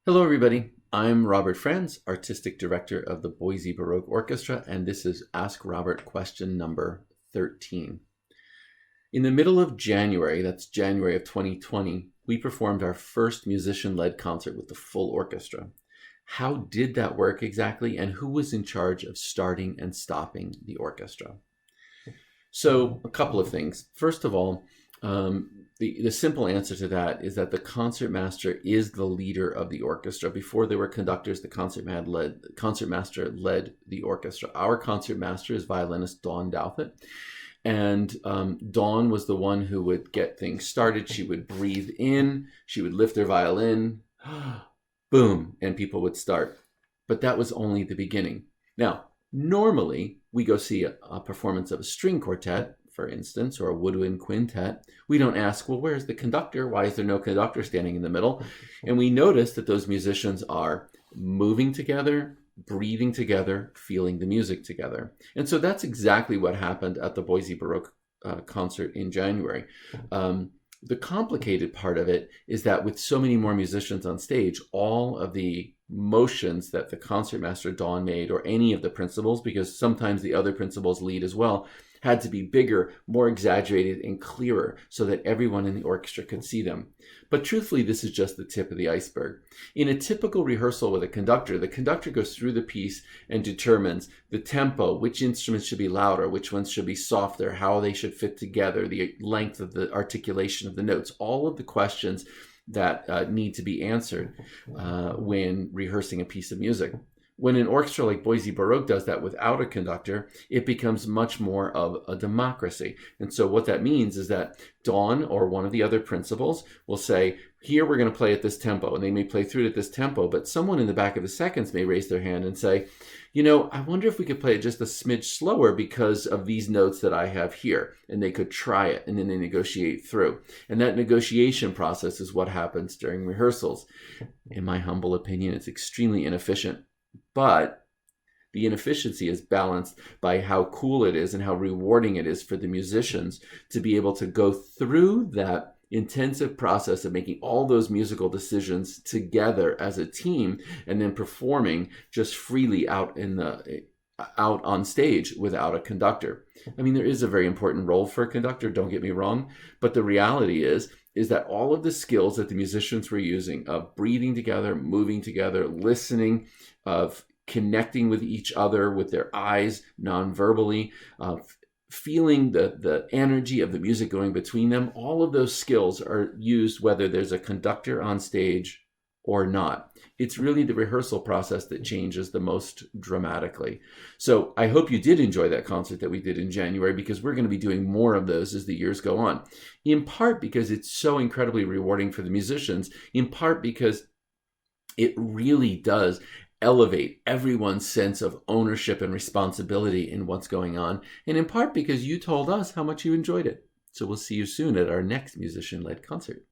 Hello, everybody. I'm Robert Franz, Artistic Director of the Boise Baroque Orchestra, and this is Ask Robert question number 13. In the middle of January, that's January of 2020, we performed our first musician-led concert with the full orchestra. How did that work exactly, and who was in charge of starting and stopping the orchestra? So, a couple of things. First of all, the simple answer to that is that the concertmaster is the leader of the orchestra. Before there were conductors, the concertmaster led the orchestra. Our concertmaster is violinist Dawn Douthit. And Dawn was the one who would get things started. She would breathe in, she would lift her violin, boom, and people would start. But that was only the beginning. Now, normally, we go see a performance of a string quartet, for instance, or a woodwind quintet. We don't ask, well, where's the conductor? Why is there no conductor standing in the middle? And we notice that those musicians are moving together, breathing together, feeling the music together. And so that's exactly what happened at the Boise Baroque concert in January. The complicated part of it is that with so many more musicians on stage, all of the motions that the concertmaster Dawn made, or any of the principals, because sometimes the other principals lead as well, had to be bigger, more exaggerated, and clearer so that everyone in the orchestra could see them. But truthfully, this is just the tip of the iceberg. In a typical rehearsal with a conductor, the conductor goes through the piece and determines the tempo, which instruments should be louder, which ones should be softer, how they should fit together, the length of the articulation of the notes, all of the questions that need to be answered when rehearsing a piece of music. When an orchestra like Boise Baroque does that without a conductor, it becomes much more of a democracy. And so what that means is that Dawn or one of the other principals will say, here we're going to play at this tempo, and they may play through it at this tempo, but someone in the back of the seconds may raise their hand and say, I wonder if we could play it just a smidge slower because of these notes that I have here. And they could try it, and then they negotiate through. And that negotiation process is what happens during rehearsals. In my humble opinion, it's extremely inefficient. But the inefficiency is balanced by how cool it is and how rewarding it is for the musicians to be able to go through that intensive process of making all those musical decisions together as a team and then performing just freely out on stage without a conductor. I mean, there is a very important role for a conductor, don't get me wrong, but the reality is that all of the skills that the musicians were using of breathing together, moving together, listening, of connecting with each other with their eyes non-verbally, feeling the energy of the music going between them, all of those skills are used whether there's a conductor on stage or not. It's really the rehearsal process that changes the most dramatically. So I hope you did enjoy that concert that we did in January, because we're going to be doing more of those as the years go on. In part because it's so incredibly rewarding for the musicians, in part because it really does elevate everyone's sense of ownership and responsibility in what's going on, and in part because you told us how much you enjoyed it. So we'll see you soon at our next musician-led concert.